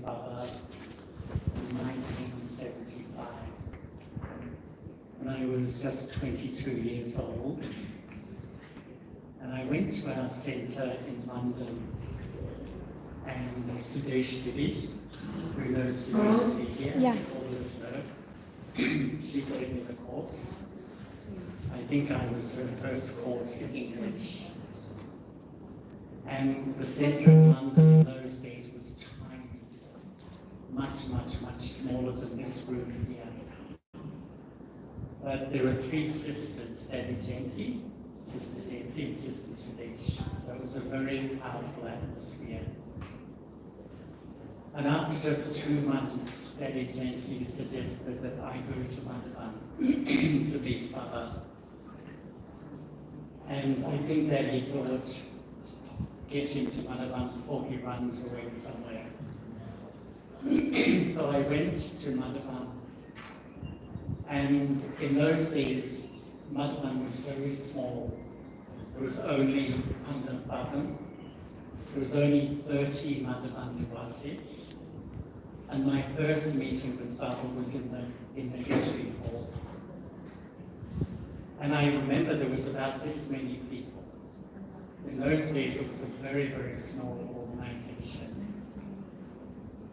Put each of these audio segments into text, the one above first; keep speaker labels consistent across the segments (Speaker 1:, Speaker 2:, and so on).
Speaker 1: Baba in 1975 when I was just 22 years old. And I went to our centre in London, and Sudesh Devi, who knows Sudesh Devi here,
Speaker 2: Yeah.
Speaker 1: all of us know, she gave me the course. I think I was her first course in English. And the centre of London in those days was tiny, much smaller than this room here. But there were three sisters, Daddy Gently, Sister Gently, and Sister Sudesh. So it was a very powerful atmosphere. And after just 2 months, Daddy Gently suggested that I go to Madhavan to meet Baba. And I think Daddy thought, get him to Madhavan before he runs away somewhere. So I went to Madhavan. And in those days, Madhavan was very small. There was only under Bhavan. There was only 30 Madhavan Nivasis. And my first meeting with Baba was in the history hall. And I remember there was about this many people. In those days, it was a very small organization.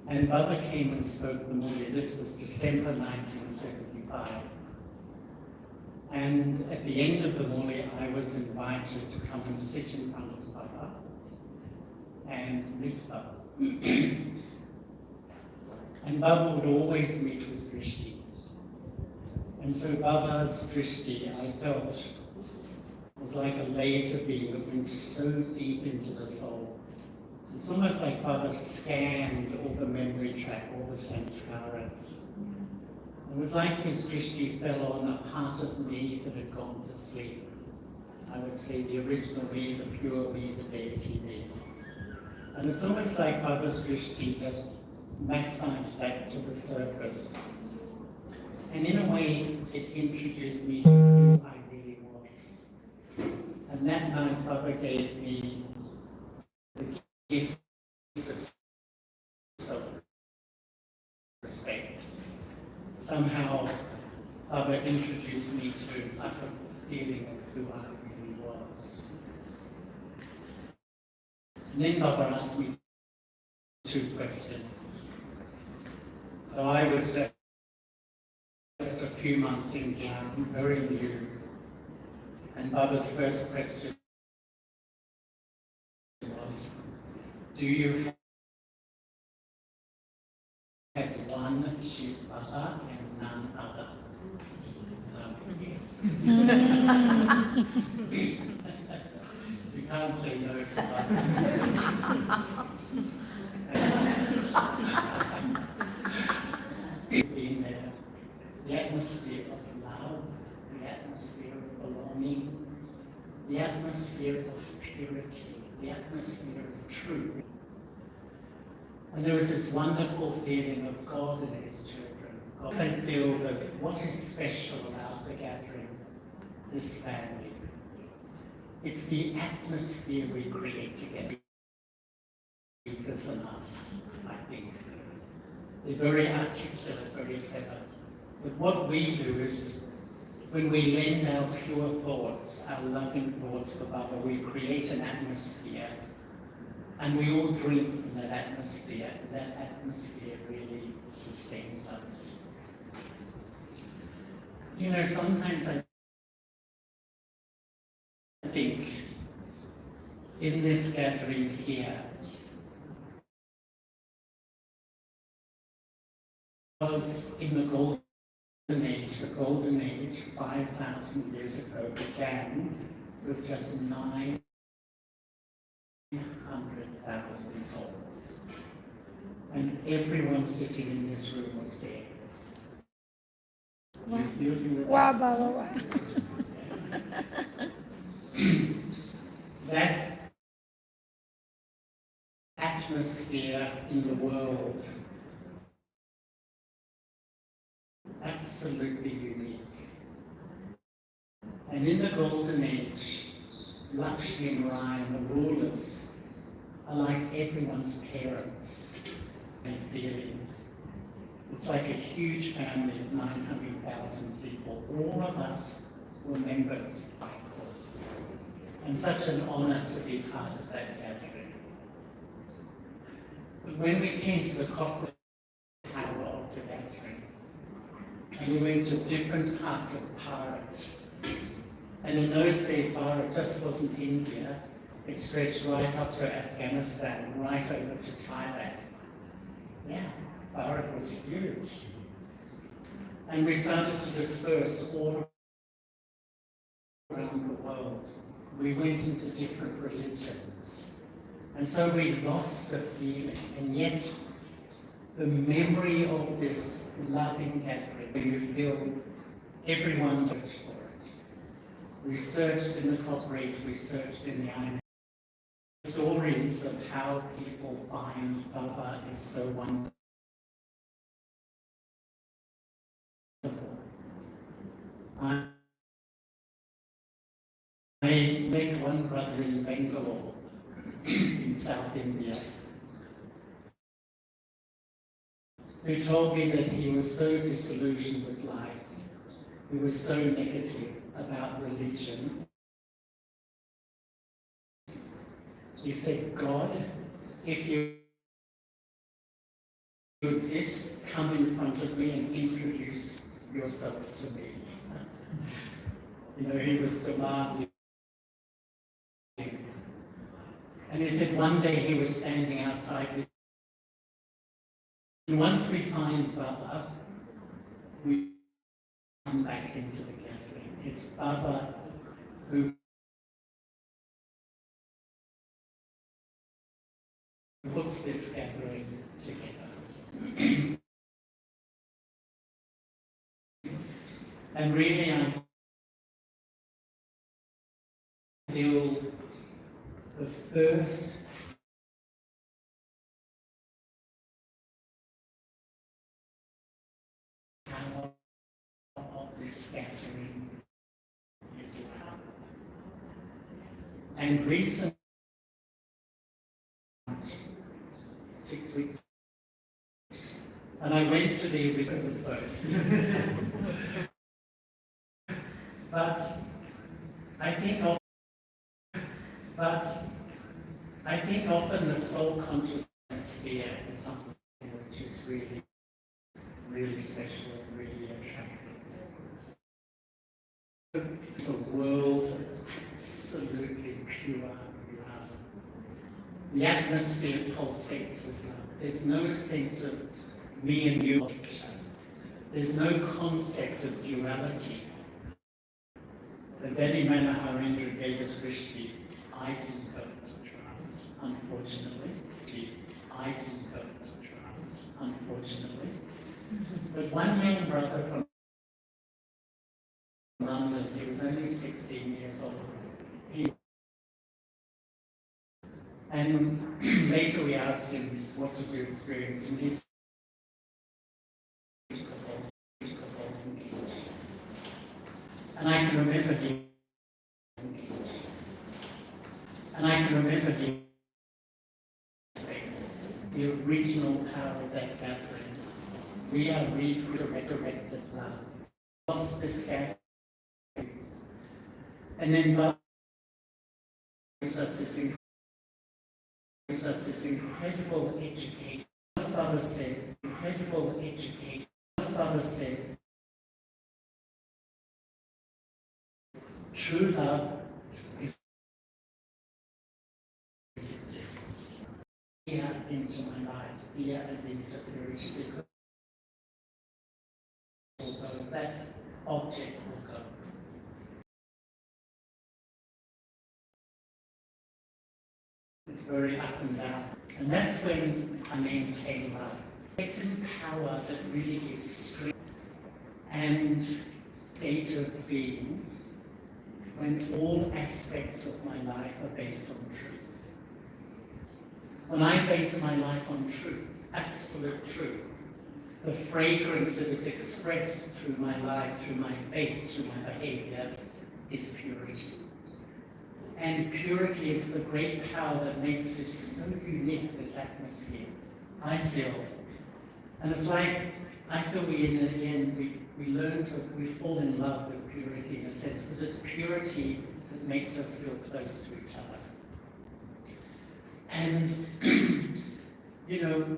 Speaker 1: And Baba came and spoke the Muli. This was December 1975. And at the end of the Muli, I was invited to come and sit in front of Baba and meet Baba. And Baba would always meet with Drishti. And so Baba's Drishti, I felt, was like a laser beam that went so deep into the soul. It's almost like Baba scanned all the memory track, all the sanskaras. It was like his Drishti fell on a part of me that had gone to sleep. I would say the original me, the pure me, the deity me. And it's almost like Baba's Drishti just massaged that to the surface. And in a way, it introduced me to who I really was. And that night, Baba gave me the gift of self-respect. Somehow, Baba introduced me to utter the feeling of who I really was. And then Baba asked me 2 questions. So I was just a few months in here, very new. And Baba's first question was, do you have one Shiv Baba and none other? Yes. You can't say no to Baba. Being there, the atmosphere of love, the atmosphere of belonging, the atmosphere of purity, the atmosphere of truth. And there was this wonderful feeling of God and His children. I feel that what is special about the gathering, this family, it's the atmosphere we create together. Because of us, I think. They're very articulate, very clever. But what we do is, when we lend our pure thoughts, our loving thoughts for Baba, we create an atmosphere, and we all drink from that atmosphere, and that atmosphere really sustains us. You know, sometimes I think, in this gathering here, was in the golden age. The golden age, 5,000 years ago, began with just 900,000 souls. And everyone sitting in this room was there.
Speaker 2: Wow.
Speaker 1: You feel you were
Speaker 2: Wow, Baba, wow.
Speaker 1: That atmosphere in the world, absolutely unique. And in the golden age, Lakshmi and Ryan, the rulers, are like everyone's parents. They feel It's like a huge family of 900,000 people. All of us were members, and such an honor to be part of that gathering. But when we came to the corporate hour of the gathering, and we went to different parts of Bharat, and in those days Bharat just wasn't India, it stretched right up to Afghanistan, right over to Thailand. Yeah, Bharat was huge. And we started to disperse all around the world. We went into different religions. And so we lost the feeling. And yet, the memory of this loving gathering, where you feel everyone searched for it. We searched in the corporate, we searched in the INA. Stories of how people find Baba is so wonderful. I met one brother in Bangalore, in South India, who told me that he was so disillusioned with life, he was so negative about religion. He said, God, if you exist, come in front of me and introduce yourself to me. You know, he was demanding. And he said one day he was standing outside his, and once we find Baba, we come back into the gathering. It's Baba who puts this gathering together. And really I feel the first power of this gathering is love. And recently, 6 weeks, and I went to the because of both. But I think often the soul conscious sphere is something which is really, really special and really attractive. It's a world of absolutely pure love. The atmosphere pulsates with love. There's no sense of me and you. There's no concept of duality. So Daddy Manoharendra gave us Krishna. I didn't go to trance, unfortunately. I didn't go to trance, unfortunately. But one young brother from London, he was only 16 years old. And later we asked him, what did you experience? And he said, and I can remember him. And I can remember his face, the original power of that gathering. We are resurrected love. Lost this gathering. And then God gives us this incredible education. As Father said, incredible education. As Father said, true love exists. Fear into my life, fear and insecurity, because that object will go. It's very up and down. And that's when I maintain love. The second power that really gives strength and state of being when all aspects of my life are based on truth. When I base my life on truth, absolute truth, the fragrance that is expressed through my life, through my face, through my behavior, is purity. And purity is the great power that makes this so unique, this atmosphere, I feel. And it's like, I feel in the end, we learn to, we fall in love with purity in a sense, because it's purity that makes us feel close to each other. And, you know,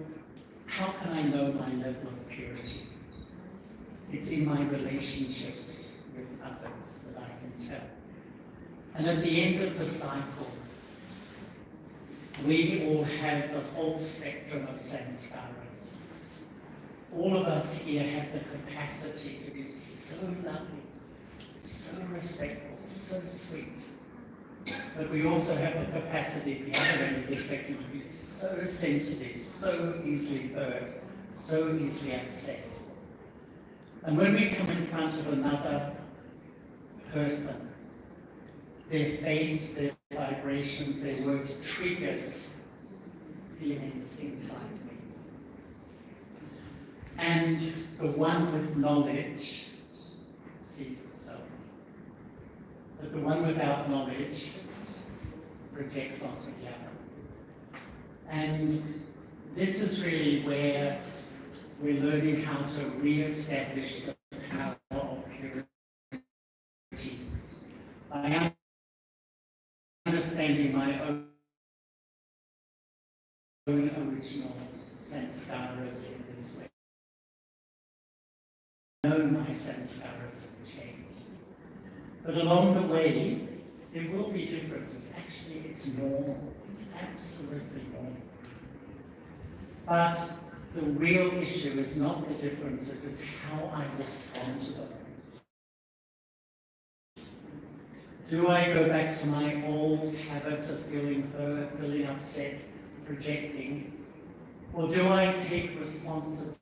Speaker 1: how can I know my level of purity? It's in my relationships with others that I can tell. And at the end of the cycle, we all have the whole spectrum of sanskaras. All of us here have the capacity to be so lovely, so respectful, so sweet. But we also have the capacity at the other end of the spectrum to be so sensitive, so easily hurt, so easily upset. And when we come in front of another person, their face, their vibrations, their words triggers feelings inside me. And the one with knowledge sees itself. But the one without knowledge projects onto the other. And this is really where we're learning how to re-establish the power of purity by understanding my own original sanskaras in this way. I know my sanskaras have changed. But along the way, there will be differences. Actually, it's normal. It's absolutely normal. But the real issue is not the differences, it's how I respond to them. Do I go back to my old habits of feeling hurt, feeling upset, projecting? Or do I take responsibility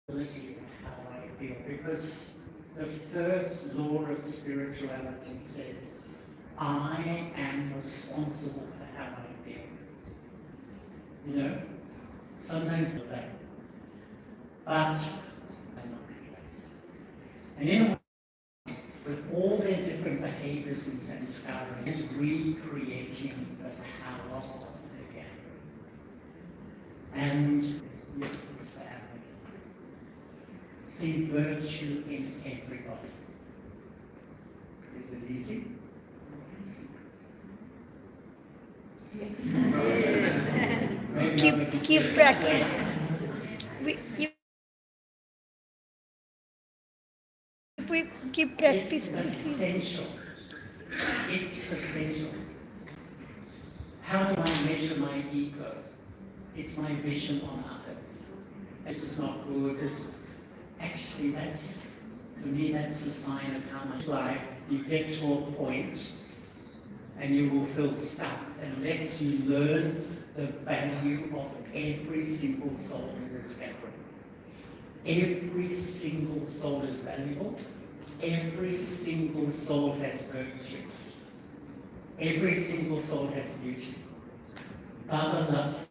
Speaker 1: for how I feel? Because the first law of spirituality says, I am responsible for how I feel. You know, sometimes we're that. But I'm not clear. And in a way, with all their different behaviors and sanskaras, is recreating the power of the gathering. And it's beautiful family. See virtue in everybody. Is it easy?
Speaker 2: Keep practicing. We keep practicing.
Speaker 1: It's essential. It's essential. How do I measure my ego? It's my vision on others. This is not good. This is actually, that's, to me, that's a sign of how much life you get to a point and you will feel stuck unless you learn the value of every single soul in this gathering. Every single soul is valuable. Every single soul has virtue. Every single soul has beauty. Baba loves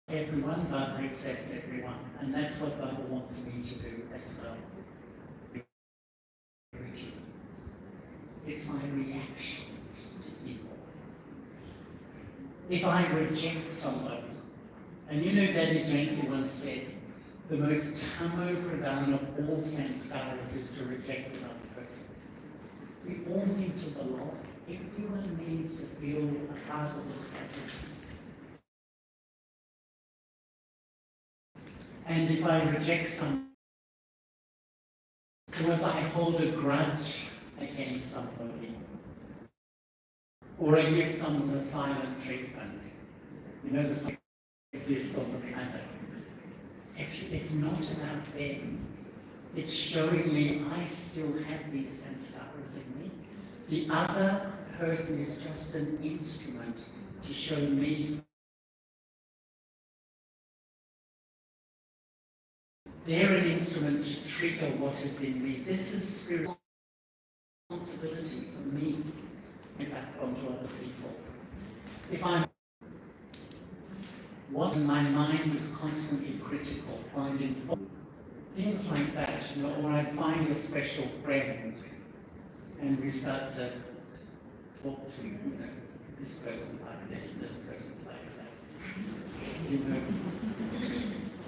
Speaker 1: everyone, Baba accepts everyone. And that's what Baba wants me to do as well. It's my reactions to people. If I reject somebody, and you know Daddy Janki once said, the most tamo pradhan of all sanskaras is to reject another person. We all need to belong. Everyone needs to feel a part of this gathering. And if I reject someone, or if I hold a grudge against somebody, or I give someone a silent treatment, you know, the silent exists on the planet. Actually, it's not about them. It's showing me I still have these sanskaras in me. The other person is just an instrument to show me. They're an instrument to trigger what is in me. This is spiritual responsibility for me to back onto other people. If I'm what in my mind is constantly critical, finding fault, things like that, you know, or I find a special friend and we start to talk to, you know, this person like this, this person like that. You know,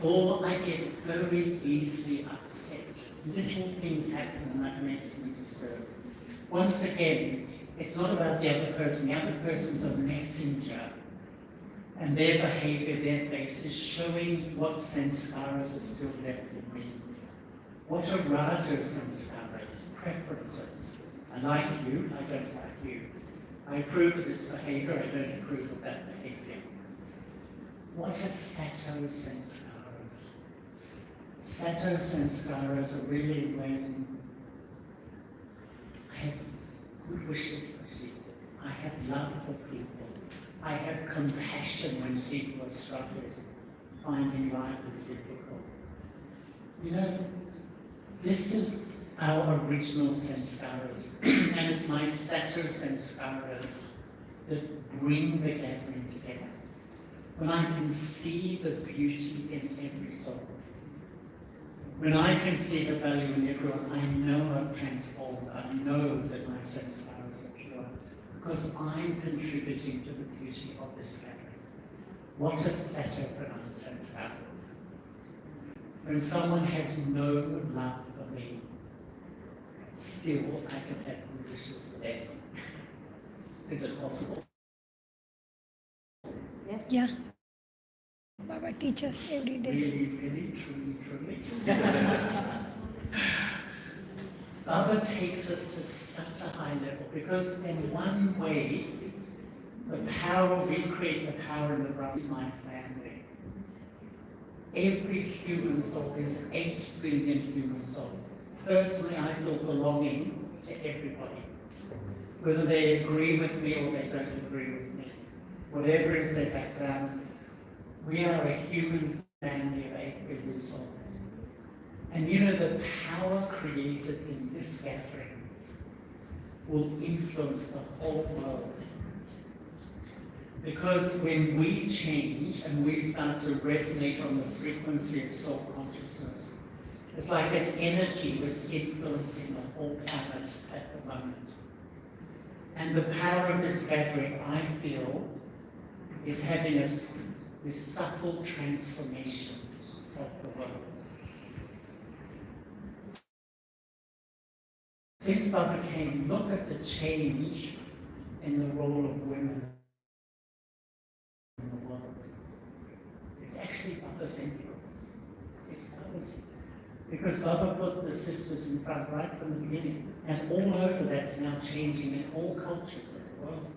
Speaker 1: Or I get very easily upset. Little things happen and that makes me disturbed. Once again, it's not about the other person. The other person's a messenger. And their behavior, their face is showing what sanskaras are still left in me. What are Rajyog sanskaras, preferences? I like you, I don't like you. I approve of this behavior, I don't approve of that behavior. What are Sattva sanskaras? Sattva sanskaras are really when I have good wishes for people, I have love for people, I have compassion when people are struggling, finding life is difficult. You know, this is our original sanskaras, and it's my Sattva sanskaras that bring the gathering together. When I can see the beauty in every soul, when I can see the value in everyone, I know I've transformed, I know that my sanskaras are pure, because I'm contributing to the beauty of this gathering. What is Sattva sanskaras? When someone has no love for me, still I can have good wishes for them. Is it possible?
Speaker 2: Yes. Yeah. Baba teaches every day.
Speaker 1: Really, truly. Baba takes us to such a high level because in one way, the power, we create the power in the Brahma is my family. Every human soul, there's 8 billion human souls. Personally, I feel belonging to everybody. Whether they agree with me or they don't agree with me. Whatever is their background, we are a human family of 8 billion souls. And you know, the power created in this gathering will influence the whole world. Because when we change and we start to resonate on the frequency of soul consciousness, it's like an energy that's influencing the whole planet at the moment. And the power of this gathering, I feel, is having this subtle transformation of the world. Since Baba came, look at the change in the role of women in the world. It's actually Baba's influence. It's Baba's. Because Baba put the sisters in front right from the beginning. And all over that's now changing in all cultures of the world.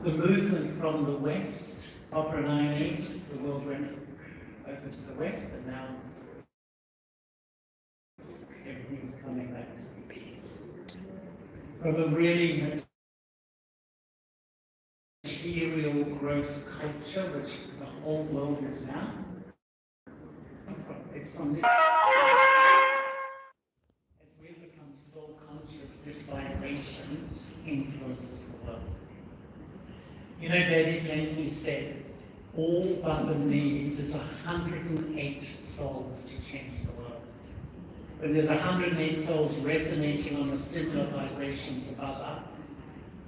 Speaker 1: The movement from the West, Copper and Iron Age, the world went over to the West, and now everything's coming back to peace. From a really material, gross culture, which the whole world is now, it's from this. As we become soul conscious, this vibration influences the world. You know, Daddy James said, all Baba needs is 108 souls to change the world. When there's 108 souls resonating on a similar vibration to Baba,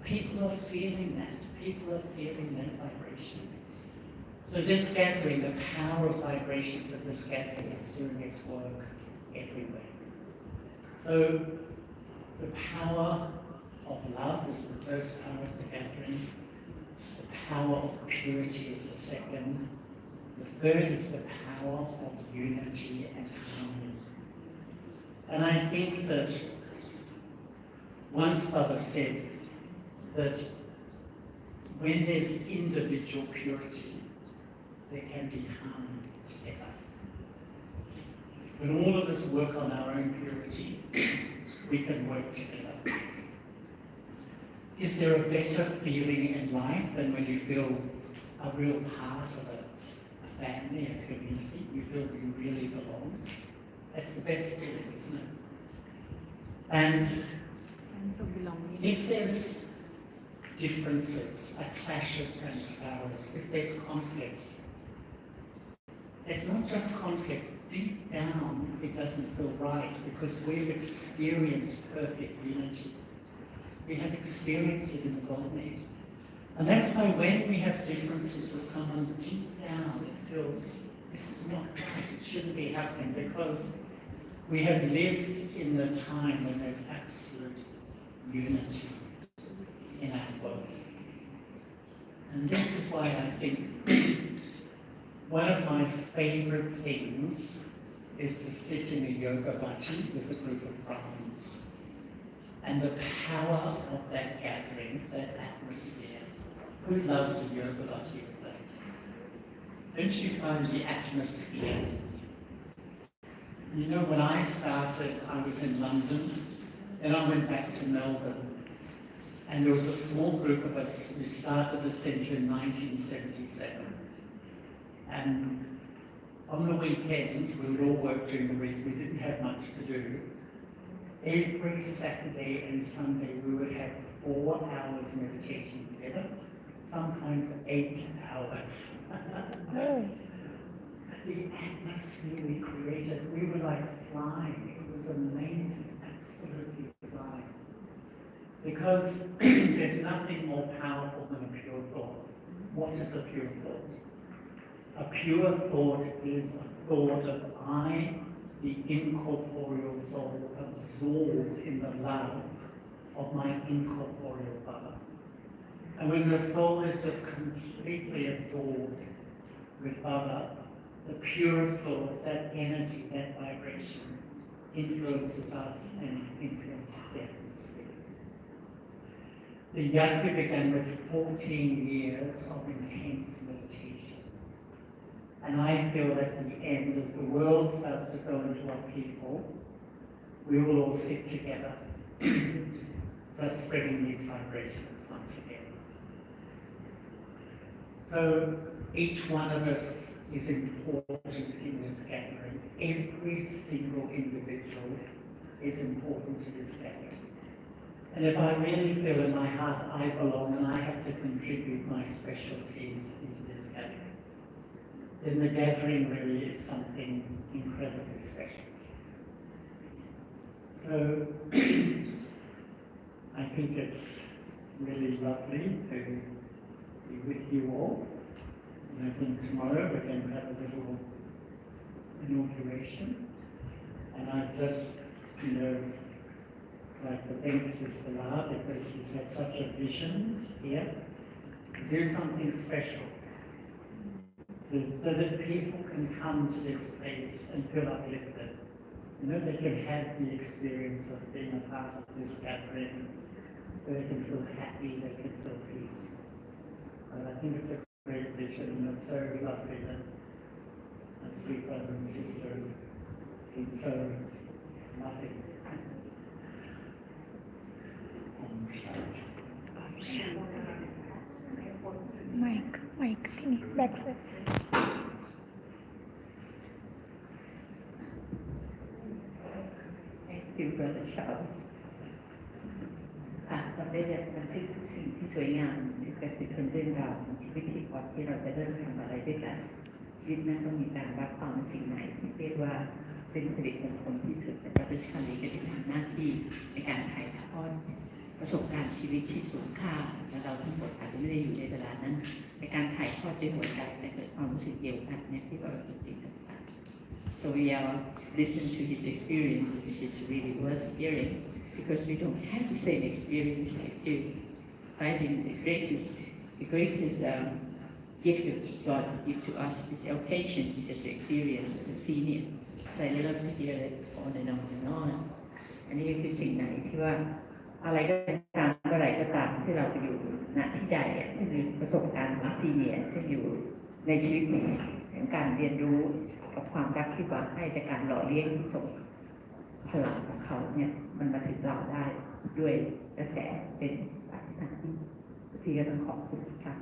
Speaker 1: people are feeling that. People are feeling that vibration. So this gathering, the power of vibrations of this gathering is doing its work everywhere. So the power of love is the first power of the gathering. The power of purity is the second. The third is the power of unity and harmony. And I think that once Baba said that when there's individual purity, there can be harmony together. When all of us work on our own purity, we can work together. Is there a better feeling in life than when you feel a real part of a family, a community? You feel you really belong? That's the best feeling, isn't it? And
Speaker 2: Sense of belonging.
Speaker 1: if there's differences, a clash of sanskaras, if there's conflict, it's not just conflict. Deep down, it doesn't feel right because we've experienced perfect unity. We have experienced it in the Golden Age. And that's why when we have differences with someone, deep down it feels, this is not right, it shouldn't be happening, because we have lived in the time when there's absolute unity in our world. And this is why I think one of my favorite things is to sit in a yoga bhatti with a group of Brahmins. And the power of that gathering, that atmosphere. Who loves a yoga bhatti with that? Don't you find the atmosphere? You know, when I started, I was in London, then I went back to Melbourne. And there was a small group of us who started the centre in 1977. And on the weekends, we would all work during the week, we didn't have much to do. Every Saturday and Sunday, we would have 4 hours meditation together, sometimes 8 hours. The atmosphere we created, we were like flying. It was amazing, absolutely flying. Because there's nothing more powerful than a pure thought. What is a pure thought? A pure thought is a thought of I, the incorporeal soul, absorbed in the love of my incorporeal Baba. And when the soul is just completely absorbed with Baba, the purest thoughts, that energy, that vibration, influences us and influences the atmosphere. The yajna began with 14 years of intense meditation. And I feel at the end, as the world starts to go into upheaval, we will all sit together, just spreading these vibrations once again. So each one of us is important in this gathering. Every single individual is important to this gathering. And if I really feel in my heart I belong and I have to contribute my specialties into this gathering, then the gathering really is something incredibly special. So I think it's really lovely to be with you all. And I think tomorrow we're going to have a little inauguration. And I just, like to thank Sister La, because she's had such a vision here to do something special, so that people can come to this place and feel uplifted. They can have the experience of being a part of this gathering, so they can feel happy, they can feel peace. And I think it's a great vision, and it's so lovely that my sweet brother and sister have been so loving.
Speaker 2: Mic, back side.
Speaker 3: Thank you, Brother Shaw. เราได้บันทึกทุกสิ่งที่สวยงามในการสืบทอดเรื่องราวของชีวิตที่ก่อนที่เราจะเริ่มทำอะไรด้วยกันชีวิตนั้นต้องมีการรับฟังสิ่งไหนที่เรียกว่าเป็นสิริมงคลที่สุดแต่พระพุทธเจ้าก็ได้ทำหน้าที่ในการถ่ายทอดประสบการณ์ชีวิตที่สูงค่าและเราทั้งหมดอาจจะไม่ได้อยู่ในเวลานั้นในการถ่ายทอดด้วยหัวใจแต่เกิดความรู้สึกเดียวกันเนี่ยที่ว่าเราเป็นสิ่งสำคัญ So we are listening to his experience, which is really worth hearing, because we don't have the same experience like you. I think the greatest gift that God gives to us is the occasion, is the experience of the senior. So I love to hear it on and on and on. อันนี้คือสิ่งไหนที่ว่าอะไรก็ตามเมื่อไหร่ก็ตามที่เราไปอยู่ณที่ใดที่มีประสบการณ์ของซีเนียร์ซึ่งอยู่ในชีวิตแห่งการเรียนรู้กับความรักที่หวังให้จากการหล่อเลี้ยงที่ส่งพลังของเขาเนี่ยมันมาถึงเราได้ด้วยกระแสเป็นปฏิบัติที่ก็ต้องขอบคุณค่ะ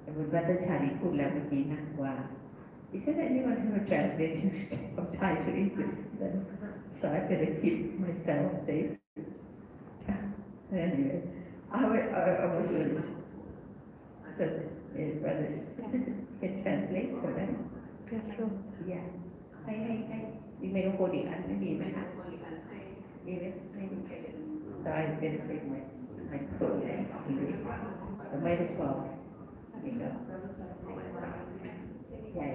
Speaker 3: แต่บนวัตถุชาลีพูดแล้วเมื่อกี้นะว่า Is there anyone who has translated from Thai to English? So I better keep myself safe. Anyway, I was so brother can translate for them.
Speaker 2: Yeah, sure.
Speaker 3: Yeah. Hey. You may hold it and maybe so I better say my quote in English. So might as well, Yeah.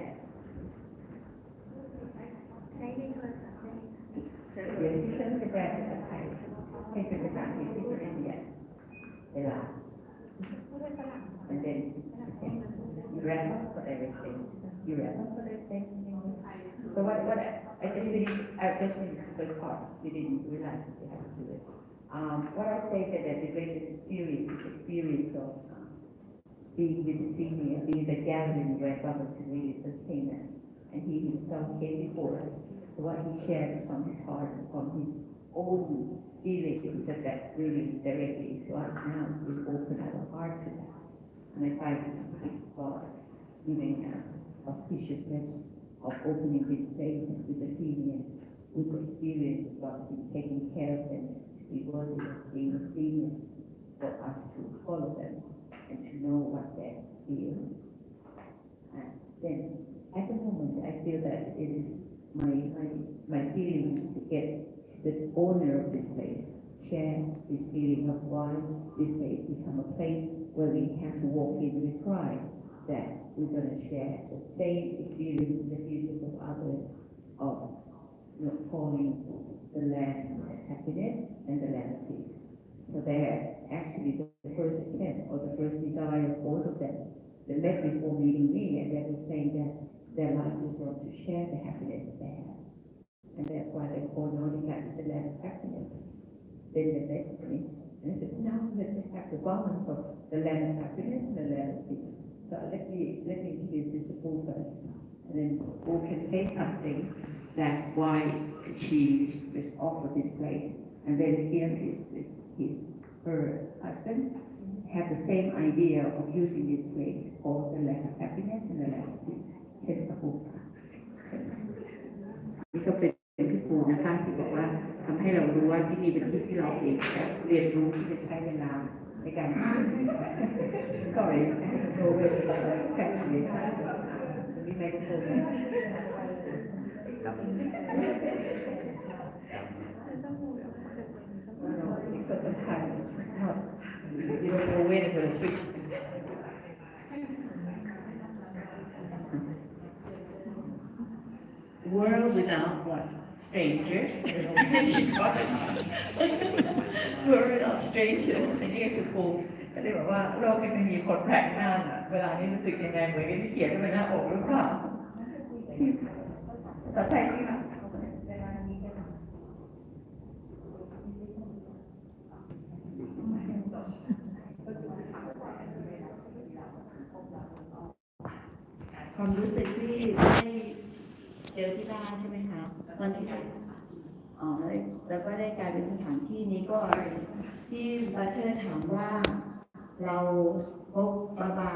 Speaker 3: เดี๋ยวที่ฉันจะแปลเป็นภาษาไทยให้เป็นภาษาอังกฤษที่เป็นละเอียดเวลา and then you wrap up for everything you wrap up for everything so what I just finished the first part you didn't realize that you had to do it what I say that the greatest experience of being with the senior, being the gathering where God was really sustainer, and he himself came before us. So what he shared from his heart and from his own feelings that really directly to us now, we open our heart to that. And I try to thank God, giving us auspiciousness of opening this place with the senior, with the experience of God being taking care of them, to be worthy of being a senior, for us to follow them and to know what they feel. And then, at the moment, I feel that it is my feeling to get the owner of this place, share this feeling of why this place become a place where we have to walk in with pride, that we're going to share the same experience in the futures of others, of calling the land of happiness and the land of peace. So they're actually the first attempt or the first desire of both of them. They met before meeting me, and they were saying that their life is not to share the happiness that they have. And that's why they call Nodhika is the land of happiness. Then they met me, and I said, now let's have the balance of the land of happiness and the land of peace. So let me introduce this to Paul first, and then Paul can say something that why she was offered this place, and then here her husband have the same idea of using this place for the land of happiness and the land of peace. เช่นพระพุทธนี่ก็เป็นที่ครูนะคะที่บอกว่าทำให้เรารู้ว่าที่นี่เป็นที่ที่เราเองจะเรียนรู้ที่จะใช้เวลาในการ sorry no way actually มีไมโครโฟนbecause of time it's not you don't know when to switch world without what strangers world without strangers อันนี้ก็คือครูก็เลยบอกว่าโลกนี้ไม่มีคนแปลกหน้าเวลานี้รู้สึกยังไงเหมือนที่เขียนไว้หน้าอกหรือเปล่าต่อไปที่
Speaker 4: ความรู้สึกที่ได้เจอที่บ้านใช่ไหมคะวันที่แล้วก็ได้กลายเป็นสถานที่นี้ก็ที่บัตเตอร์ถามว่าเราพบบา